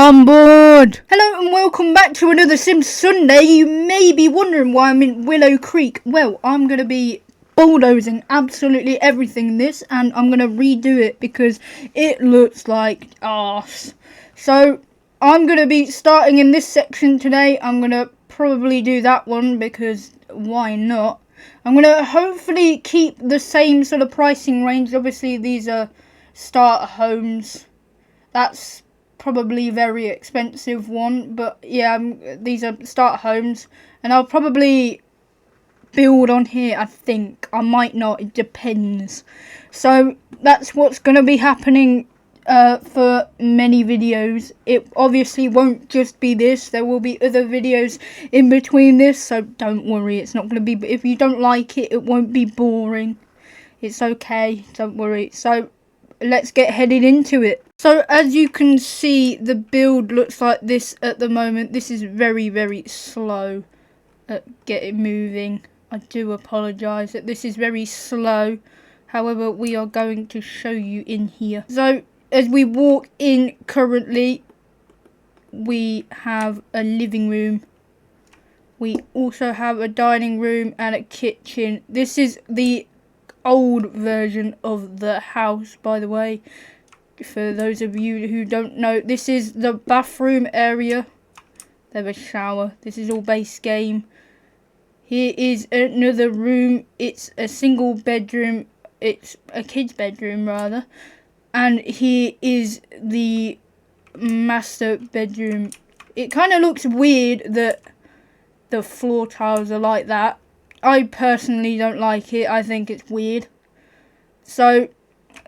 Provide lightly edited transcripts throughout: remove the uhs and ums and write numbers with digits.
on board! Hello and welcome back to another Sims Sunday. You may be wondering why I'm in Willow Creek. Well, I'm going to be bulldozing absolutely everything in this, and I'm going to redo it because it looks like arse. So, I'm going to be starting in this section today. I'm going to probably do that one because why not? I'm going to hopefully keep the same sort of pricing range. Obviously, these are starter homes. That's probably very expensive one, but yeah, these are starter homes, and I'll probably build on here. I think I might not, it depends. So that's what's going to be happening for many videos. It obviously won't just be this, there will be other videos in between this, so don't worry, it's not going to be, if you don't like it, it won't be boring. It's okay, don't worry. So let's get headed into it. So as you can see, the build looks like this at the moment. This is very, very slow at getting moving. I do apologise that this is very slow. However, we are going to show you in here. So as we walk in currently, we have a living room. We also have a dining room and a kitchen. This is the old version of the house, by the way, for those of you who don't know. This is the bathroom area. They have a shower. This is all base game. Here is another room. It's a single bedroom. It's a kid's bedroom rather, and here is the master bedroom. It kind of looks weird that the floor tiles are like that. I personally don't like it. I think it's weird. So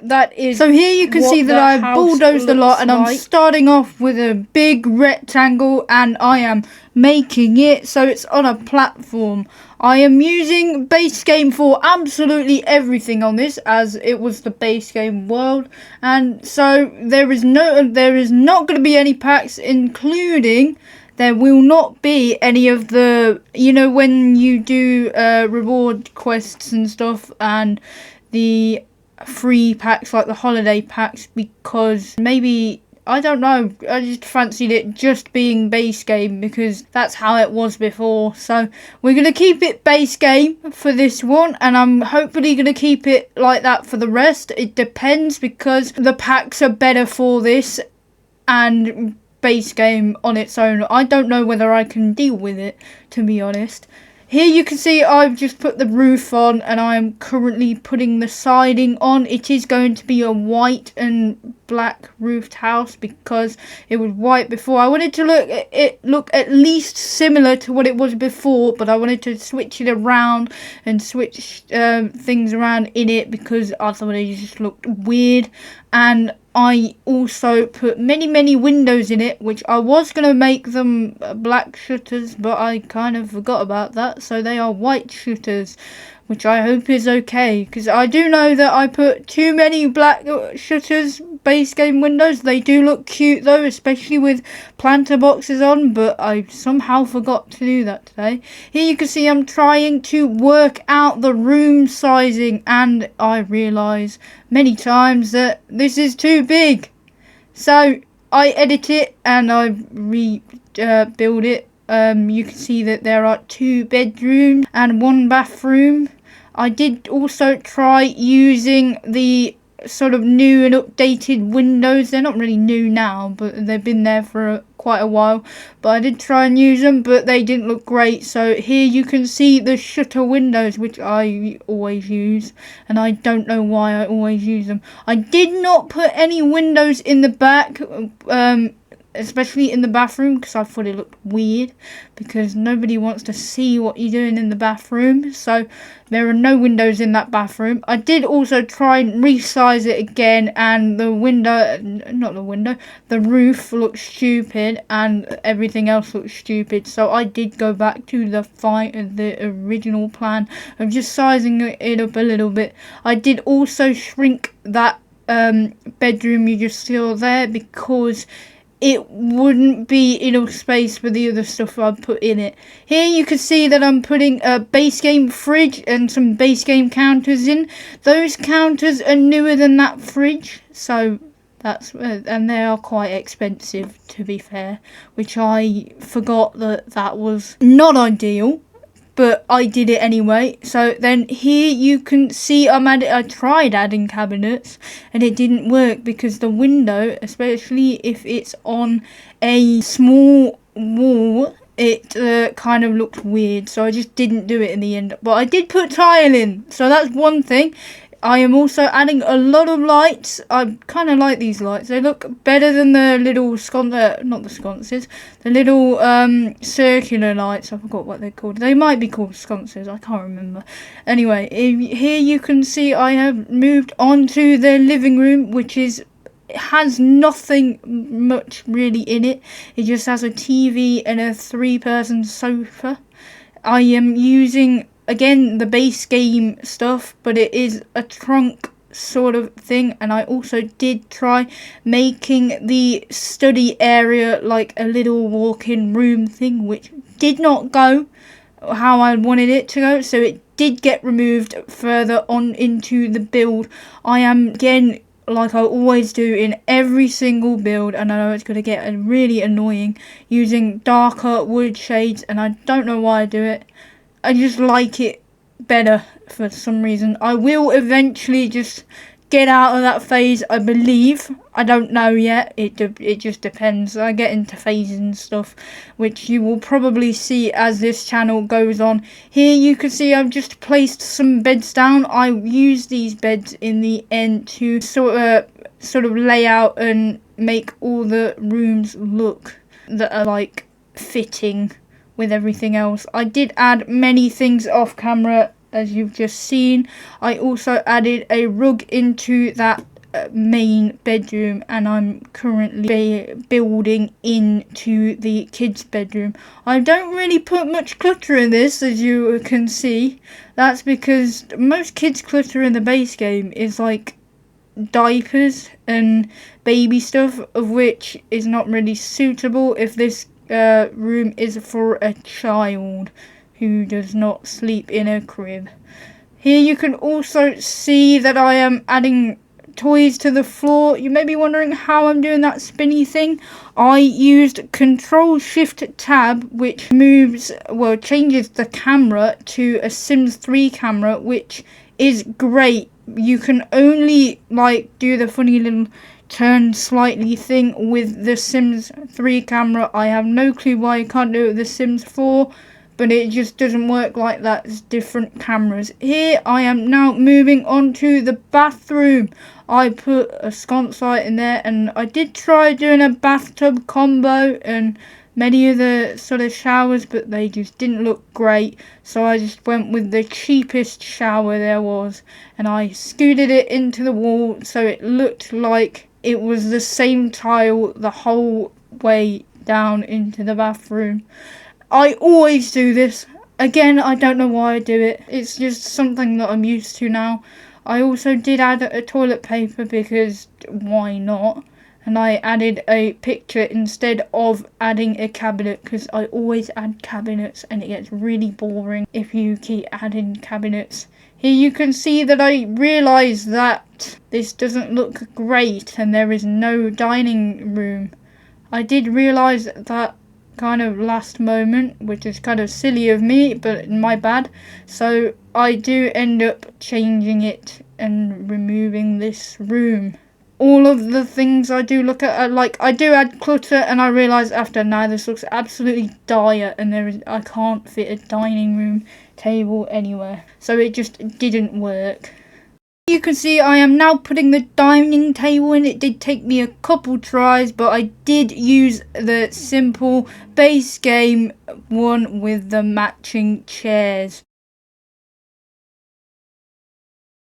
that is. So here you can see that I've bulldozed a lot, and I'm starting off with a big rectangle, and I am making it so it's on a platform. I am using base game for absolutely everything on this, as it was the base game world, and so there is not going to be any packs, including there will not be any of the, you know, when you do reward quests and stuff, and the free packs like the holiday packs, because maybe, I don't know, I just fancied it just being base game because that's how it was before. So we're going to keep it base game for this one, and I'm hopefully going to keep it like that for the rest. It depends, because the packs are better for this and base game on its own. I don't know whether I can deal with it, to be honest. Here you can see I've just put the roof on, and I'm currently putting the siding on. It is going to be a white and black roofed house because it was white before. I wanted to look at least similar to what it was before, but I wanted to switch it around and switch things around in it because I thought it just looked weird. And I also put many windows in it, which I was going to make them black shutters, but I kind of forgot about that. So they are white shutters, which I hope is okay, because I do know that I put too many black shutters, base game windows. They do look cute though, especially with planter boxes on, but I somehow forgot to do that today. Here you can see I'm trying to work out the room sizing, and I realise many times that this is too big. So I edit it and I rebuild it. You can see that there are 2 bedrooms and 1 bathroom. I did also try using the sort of new and updated windows. They're not really new now, but they've been there for quite a while. But I did try and use them, but they didn't look great. So here you can see the shutter windows, which I always use, and I don't know why I always use them. I did not put any windows in the back, especially in the bathroom, because I thought it looked weird, because nobody wants to see what you're doing in the bathroom. So there are no windows in that bathroom. I did also try and resize it again, and the roof looks stupid and everything else looks stupid. So I did go back to the original plan of just sizing it up a little bit. I did also shrink that bedroom you just saw there, because it wouldn't be enough space for the other stuff I put in it. Here you can see that I'm putting a base game fridge and some base game counters in. Those counters are newer than that fridge, so And they are quite expensive, to be fair, which I forgot that was not ideal, but I did it anyway. So then here you can see I tried adding cabinets and it didn't work because the window, especially if it's on a small wall, it kind of looked weird, so I just didn't do it in the end. But I did put tile in, so that's one thing. I am also adding a lot of lights. I kind of like these lights. They look better than the little not the sconces, the little circular lights. I forgot what they're called. They might be called sconces. I can't remember. Anyway, here you can see I have moved on to the living room, which has nothing much really in it. It just has a TV and a 3-person sofa. I am using, again, the base game stuff, but it is a trunk sort of thing. And I also did try making the study area like a little walk-in room thing, which did not go how I wanted it to go. So it did get removed further on into the build. I am, again, like I always do in every single build, and I know it's going to get really annoying, using darker wood shades, and I don't know why I do it. I just like it better for some reason. I will eventually just get out of that phase, I believe. I don't know yet. It just depends. I get into phases and stuff, which you will probably see as this channel goes on. Here you can see I've just placed some beds down. I use these beds in the end to sort of lay out and make all the rooms look that are like fitting with everything else. I did add many things off camera, as you've just seen. I also added a rug into that main bedroom, and I'm currently building into the kids' bedroom. I don't really put much clutter in this, as you can see. That's because most kids' clutter in the base game is like diapers and baby stuff, of which is not really suitable if this room is for a child who does not sleep in a crib. Here you can also see that I am adding toys to the floor. You may be wondering how I'm doing that spinny thing. I used Control-Shift-Tab, which changes the camera to a Sims 3 camera, which is great. You can only do the funny little turn slightly thing with the Sims 3 camera. I have no clue why you can't do it with the Sims 4, but it just doesn't work like that. It's different cameras. Here I am now moving on to the bathroom. I put a sconce light in there, and I did try doing a bathtub combo and many of the sort of showers, but they just didn't look great. So I just went with the cheapest shower there was, and I scooted it into the wall so it looked like it was the same tile the whole way down into the bathroom. I always do this. Again, I don't know why I do it. It's just something that I'm used to now. I also did add a toilet paper because why not? And I added a picture instead of adding a cabinet, because I always add cabinets and it gets really boring if you keep adding cabinets. Here you can see that I realised that this doesn't look great and there is no dining room. I did realise that kind of last moment, which is kind of silly of me, but my bad. So I do end up changing it and removing this room. All of the things I do look at are I do add clutter, and I realise after now this looks absolutely dire, and I can't fit a dining room table anywhere, so it just didn't work. You can see I am now putting the dining table in. It did take me a couple tries, but I did use the simple base game one with the matching chairs.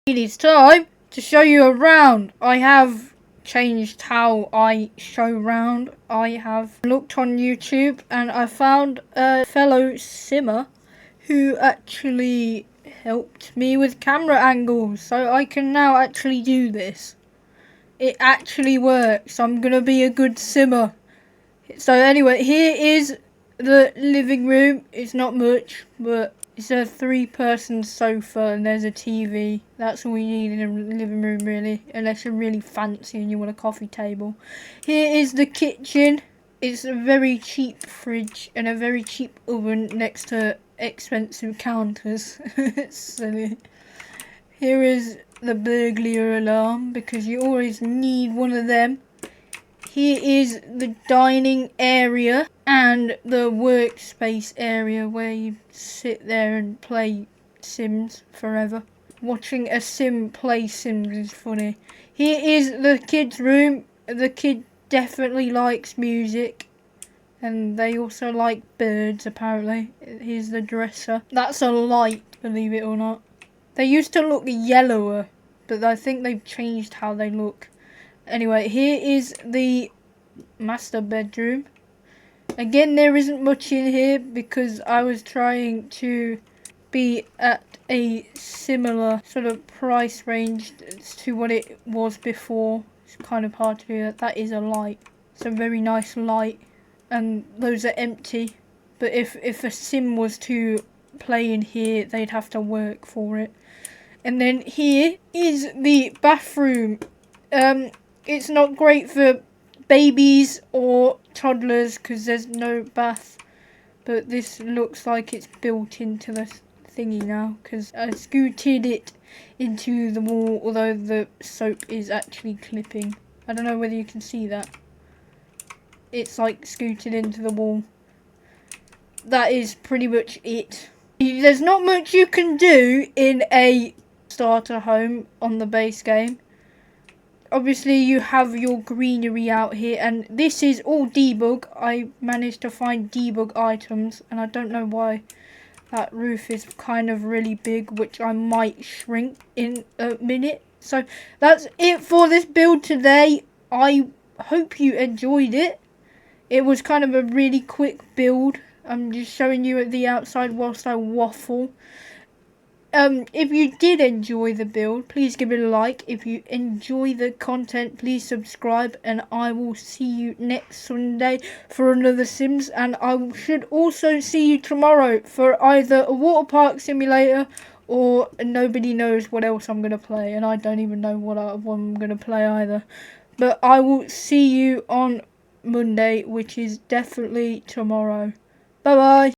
It is time to show you around. I have changed how I show round. I have looked on YouTube and I found a fellow simmer who actually helped me with camera angles, so I can now actually do this. It actually works. I'm gonna be a good simmer. So anyway, here is the living room. It's not much, but It's a 3-person sofa and there's a TV. That's all you need in a living room, really, unless you're really fancy and you want a coffee table. Here is the kitchen. It's a very cheap fridge and a very cheap oven next to expensive counters. It's silly. Here is the burglar alarm because you always need one of them. Here is the dining area and the workspace area where you sit there and play Sims forever. Watching a sim play Sims is funny. Here is the kids' room. The kid definitely likes music. And they also like birds, apparently. Here's the dresser. That's a light, believe it or not. They used to look yellower, but I think they've changed how they look. Anyway, here is the master bedroom. Again, there isn't much in here because I was trying to be at a similar sort of price range to what it was before. It's kind of hard to do that. That is a light. It's a very nice light. And those are empty. But if a sim was to play in here, they'd have to work for it. And then here is the bathroom. It's not great for babies or toddlers because there's no bath, but this looks like it's built into the thingy now because I scooted it into the wall, although the soap is actually clipping. I don't know whether you can see that. It's like scooted into the wall. That is pretty much it. There's not much you can do in a starter home on the base game. Obviously you have your greenery out here, and this is all debug. I managed to find debug items, and I don't know why that roof is kind of really big, which I might shrink in a minute. So that's it for this build today. I hope you enjoyed it. It was kind of a really quick build. I'm just showing you the outside whilst I waffle. If you did enjoy the build, please give it a like. If you enjoy the content, please subscribe, and I will see you next Sunday for another Sims, and I should also see you tomorrow for either a water park simulator or nobody knows what else I'm going to play, and I don't even know what I'm going to play either. But I will see you on Monday, which is definitely tomorrow. Bye bye.